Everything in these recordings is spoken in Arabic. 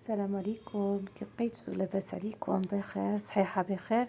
السلام عليكم، كيف بقيتو؟ لاباس عليكم؟ بخير، صحيحه بخير.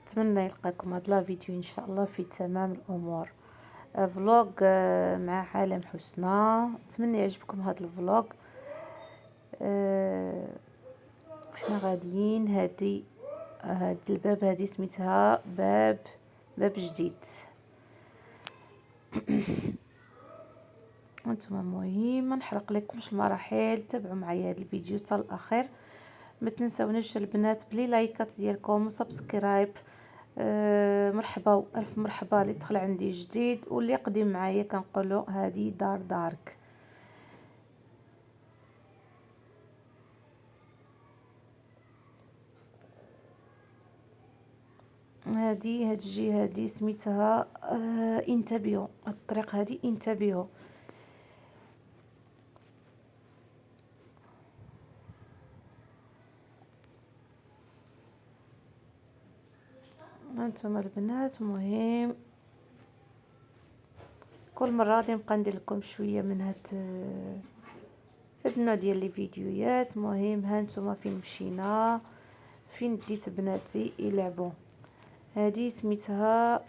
نتمنى يلقاكم هاد لا فيديو ان شاء الله في تمام الامور. فلوغ مع عالم حسنى. نتمنى يعجبكم هاد الفلوغ. احنا غاديين هاد الباب، هادي سميتها باب جديد. انتم مهم ما نحرق لكمش المراحل، تابعوا معايا هاد الفيديو حتى الاخير. ما تنساونيش البنات بلي لايكات ديالكم وسبسكرايب. مرحبا والف مرحبا اللي دخل عندي جديد واللي قديم معايا، كنقولوا هذه دارك. هاد الجهه هادي سميتها انتبهوا. الطريق هادي انتبهوا. انتم البنات مهم كل مره غادي نبقى ندير لكم شويه من هاد النوع ديال لي فيديوهات. مهم هانتوما فين مشينا، فين ديت بناتي يلعبوا. هذه سميتها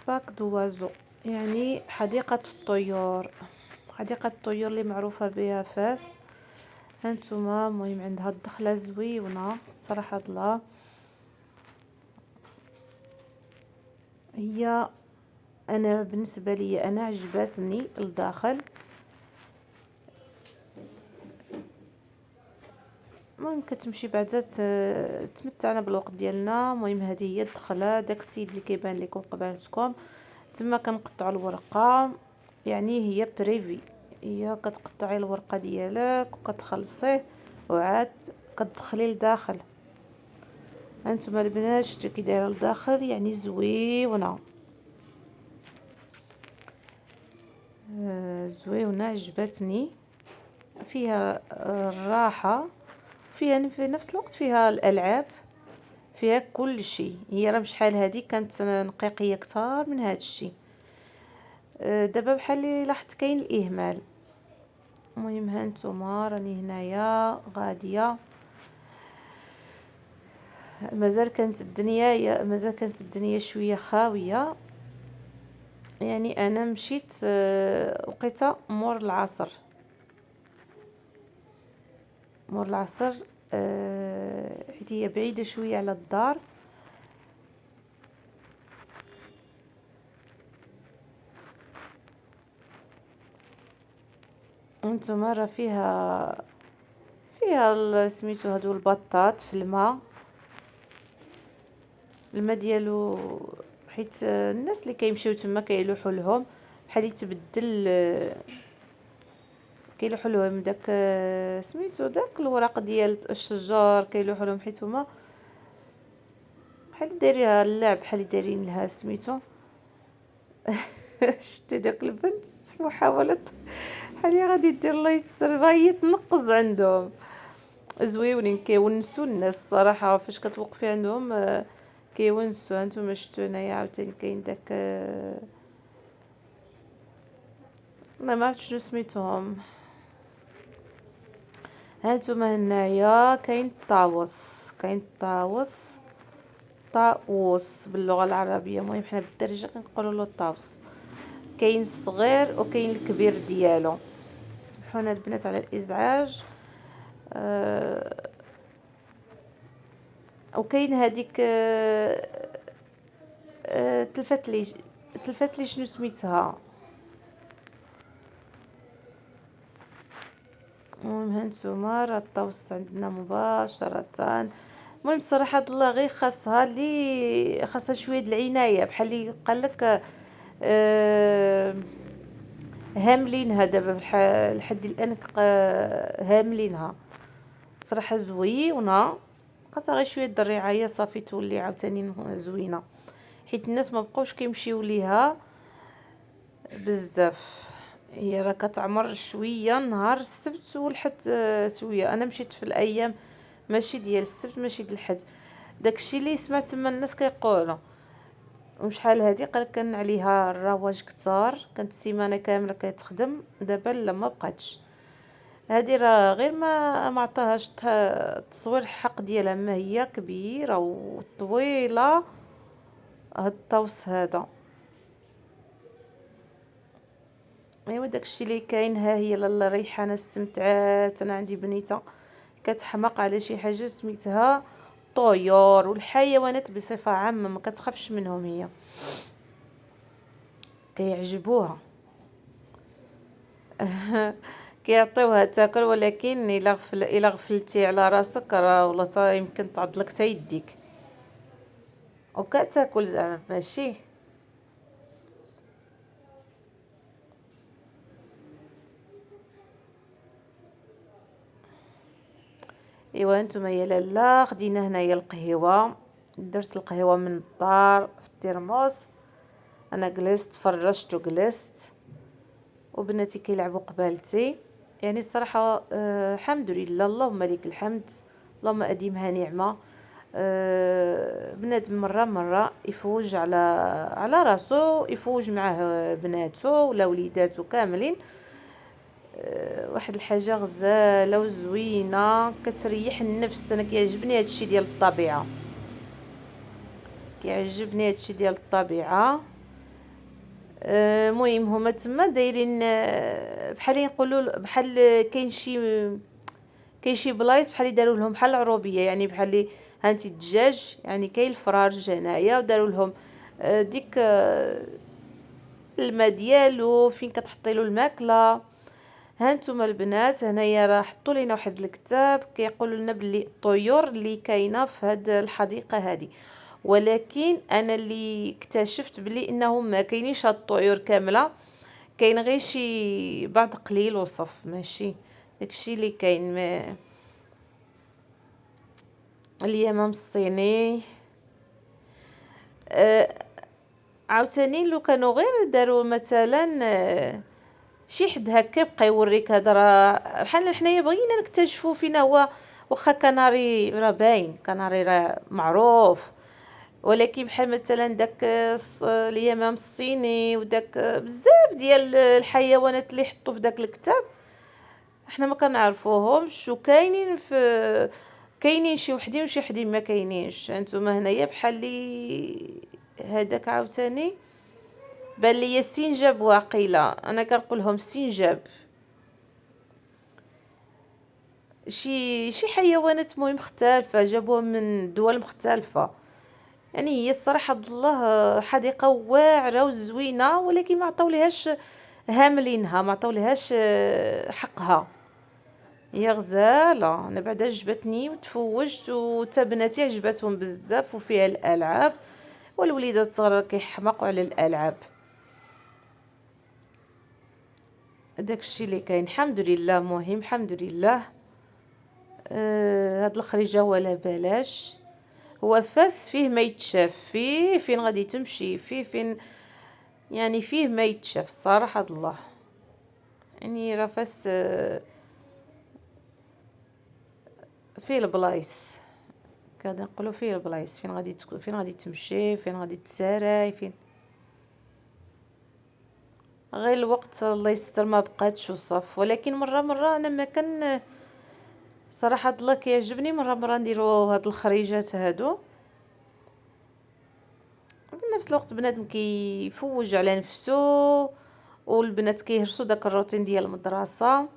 باك دوازو، يعني حديقة الطيور. حديقة الطيور اللي معروفة بها فاس. هانتوما مهم عندها الدخلة زويونة صراحة. الله هي انا بالنسبة لي انا عجبتني الداخل. المهم كتمشي بعدا تمتعنا بالوقت ديالنا. المهم هذه هي الدخله، داك السيد اللي كيبان لكم قبالتكم تما كنقطعوا الورقه. يعني هي بريفي، هي كتقطعي الورقه ديالك وكتخلصيه وعاد كتدخلي لداخل. هانتوما البنات شتو كي دايره لداخل، يعني زويونه. زويونه عجبتني. فيها الراحه، فيها في نفس الوقت فيها الالعاب، فيها كل شيء. هي راه شحال هذه كانت نقيقيه اكثر من هذا الشيء. دابا بحال اللي لاحظت كاين الاهمال. المهم هانتوما راني هنايا غاديه. مازال كانت الدنيا شويه خاويه. يعني انا مشيت وقيته مور العصر. حيت هي بعيده شويه على الدار. انتما راه فيها سميتو هادو البطاط في الماء ديالو. حيت الناس اللي كيمشيو تما كيلوحوا لهم بحال يتبدل. كيلوحوا لهم داك سميتو داك الورق ديال الشجار كيلوحوا لهم، حيت هما بحال دايرينها اللعب، بحال دايرين لها سميتو. شتي داك البنت محاولة بحال غادي دير الله يستر، بغا تنقز عندهم. زويونين كيونسوا الناس الصراحه فاش كتوقفي عندهم. كيونسوا. هانتوما شفتوا هنايا عاوتاني كاين داك انا ما عرفتش شنو سميتهم. هانتوما هنايا كاين طاووس باللغه العربيه. المهم حنا بالدارجه كنقولوا له طاووس. كاين الصغير وكاين الكبير ديالو. سمحونا البنات على الازعاج. وكاين هذيك تلفت لي شنو سميتها. المهم هانتوما راه الطاوس عندنا مباشره. المهم صراحه الله غير خاصها شويه د العنايه، بحال اللي قال لك هاملينها دابا لحد الان هاملينها. صراحه زوينه، خاصها غير شويه د الرعايه صافي تولي عاوتاني زوينه. حيت الناس ما بقاوش كيمشيو ليها بزاف. هي راه كتعمر شويه نهار السبت والحد. شويه انا مشيت في الايام ماشي ديال السبت ماشي ديال الحد. داكشي اللي سمعت تما الناس كيقولوا. وشحال هادي قال كان عليها الرواج كتار، كانت السيمانه كامله كتخدم، دابا لا ما بقاتش. هادي راه غير ما عطاهاش التصوير الحق ديالها، ما هي كبيره وطويله هاد الطوس هذا. ايوا داكشي اللي كاين. ها هي لاله ريحانه استمتعات. انا عندي بنيته كتحماق على شي حاجه سميتها طيور، والحيوانات بصفه عامه ما كتخافش منهم، هي كيعجبوها. كيعطيوها تاكل، ولكن الا غفلتي على راسك راه والله تا يمكن تعضلك تا يديك، وكتاكل زعما ماشي. ايوا نتوما يا لاله خدينا هنايا القهوه، درت القهوه من الدار في الترموس. انا جلست فرشت وجلست، وبناتي كيلعبوا قبالتي. يعني الصراحه الحمد لله، اللهم لك الحمد، اللهم اديمها نعمه. بنادم مره يفوج على راسو، يفوج معاه بناتو ولا وليداتو كاملين. واحد الحاجه غزاله وزوينه كتريح النفس. انا كيعجبني هادشي ديال الطبيعه، كيعجبني هادشي ديال الطبيعه. المهم هما تما دايرين بحال يقولوا بحال كاين شي بلايص بحال داروا لهم بحال العروبيه، يعني بحال هانتي الدجاج، يعني كاين الفراج هنايا وداروا لهم ديك الماء ديالو فين كتحطي له الماكله. هانتوما البنات هنايا راه حطوا لينا واحد الكتاب كيقولوا لنا باللي الطيور اللي كاينه في هاد الحديقه هذه، ولكن انا اللي اكتشفت بلي انهم ما كاينينش هاد الطيور كامله، كاين غير شي بعض قليل وصف، ماشي داكشي اللي كاين. اليمام الصيني آه عاوتاني لو كانوا غير داروا مثلا شي حد هكا بقى يوريك هذا، راه بحال حنايا بغينا نكتشفوا فينا هو. واخا كناري راه باين، كناري راه معروف، ولكن بحال مثلا داك اليمام الصيني وداك بزاف ديال الحيوانات اللي حطوا في داك الكتاب احنا ما كنعرفوهمش، وكاينين كاينين شي وحدين وشي وحدين ما كاينينش. هانتوما هنايا بحال لي هذاك عاوتاني بان ليا السنجاب، واقيلا انا كنقولهم سنجاب، شي حيوانات مهم مختلفه جابوهم من دول مختلفه. يعني هي الصراحه الله حديقه واعره وزوينه، ولكن ما عطاوليهاش هاملينها، ما عطاوليهاش حقها. هي غزاله، انا بعدا عجبتني وتفوجت، وتا بناتي عجبتهم بزاف، وفيها الالعاب، والوليدات الصغار كيحماقوا على الالعاب. داكشي اللي كاين الحمد لله. مهم الحمد لله. هاد الخريجه ولا بلاش، هو فاس فيه ما يتشاف، فيه فين غادي تمشي، فيه فين، يعني فيه ما يتشاف الصراحه الله. يعني راه فاس فيه البلايص، كاد نقولوا فيه البلايص فين غادي تكون، فين غادي تمشي، فين غادي تساراي، فين غير الوقت الله يستر ما بقاتش وصف. ولكن مره انا ما كان صراحه الله كيعجبني مره نديروا هاد الخريجات هادو. في نفس الوقت بنادم كيفوج على نفسه، والبنات كيهرسوا داك الروتين ديال المدرسه،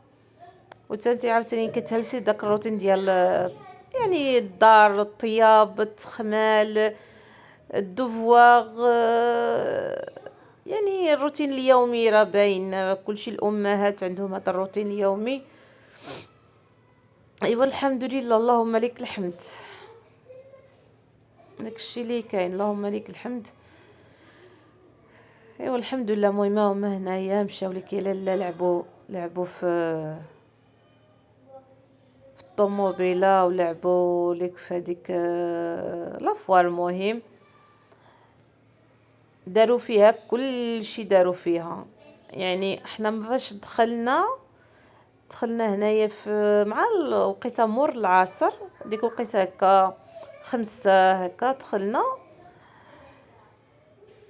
وتانتي عاوتاني كتهلسي داك الروتين ديال يعني الدار، الطياب، التخمال، الدفواغ. يعني الروتين اليومي راه باين كلشي الامهات عندهم هذا الروتين اليومي. ايوا الحمد لله، اللهم لك الحمد. داكشي اللي كاين، اللهم لك الحمد. ايوا الحمد لله. المهم هما هنايا مشاو لك لاله لعبوا في الطوموبيله، ولعبوا لك في هذيك لافوار. المهم داروا فيها كل شيء، داروا فيها. يعني احنا فاش دخلنا هنايا في مع الوقيته مور العصر، ديك الوقيته هكا 5 هكا دخلنا.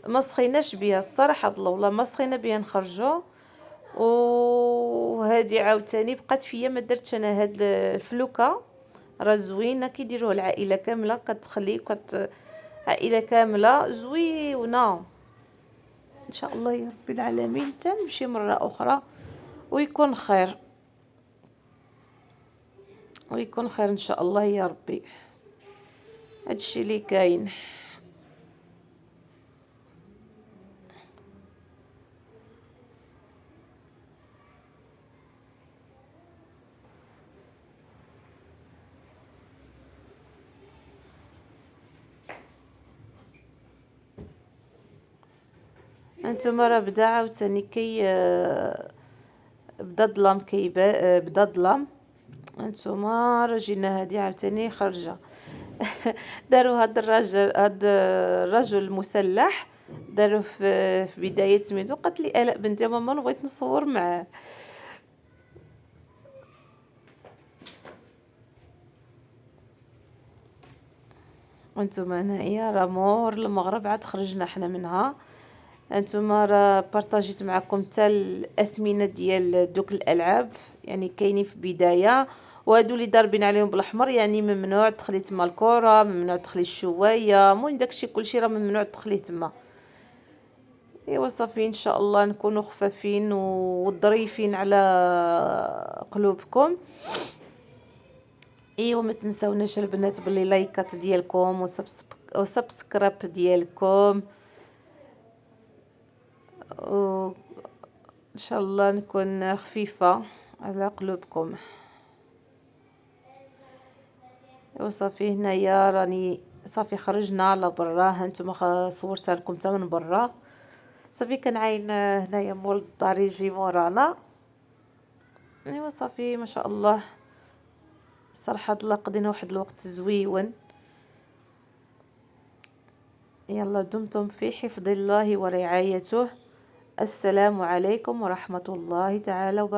ما سخيناش بها الصراحه الله، والله ما سخينا بها نخرجوا. وهذه عاوتاني بقات فيا، ما درتش انا هاد الفلوكه، راه زوينه كيديروها العائله كامله، كتخليك عائله كامله زوينه. ان شاء الله يا رب العالمين تمشي مره اخرى ويكون خير، ويكون خير ان شاء الله يا ربي. هادشي اللي كاين. انتما راه بدا عاوتاني بدا الظلام بدا الظلام. هانتوما راه جينا هادي عاوتاني خارجة. داروا هاد الرجل المسلح، داروه في بداية سميتو. قالت لي آلاء بنتي ماما أنا بغيت نصور معاه. وانتوما هنايا راه مور المغرب عاد خرجنا حنا منها. انتما راه بارطاجيت معكم حتى الاثمنه ديال دوك الالعاب، يعني كاينين في بدايه، وهادو اللي ضاربين عليهم بالاحمر يعني ممنوع تدخلي تما الكره، ممنوع تدخلي الشوايه، المهم داكشي كلشي راه ممنوع تدخليه تما. ايوا صافي ان شاء الله نكونوا خفافين وظريفين على قلوبكم. ايوا ما تنساوناش البنات باللي لايكات ديالكم وسبسكرايب ديالكم، وان شاء الله نكون خفيفة على قلوبكم. وصافي هنايا راني صافي خرجنا على برا، هانتوما صورتها لكم حتى من برا. صافي كنعاين هنايا مول الدار يجي مورانا. ايوا صافي ما شاء الله، صراحة الله قضينا واحد الوقت زويون. يلا دمتم في حفظ الله ورعايته. السلام عليكم ورحمة الله تعالى وبركاته.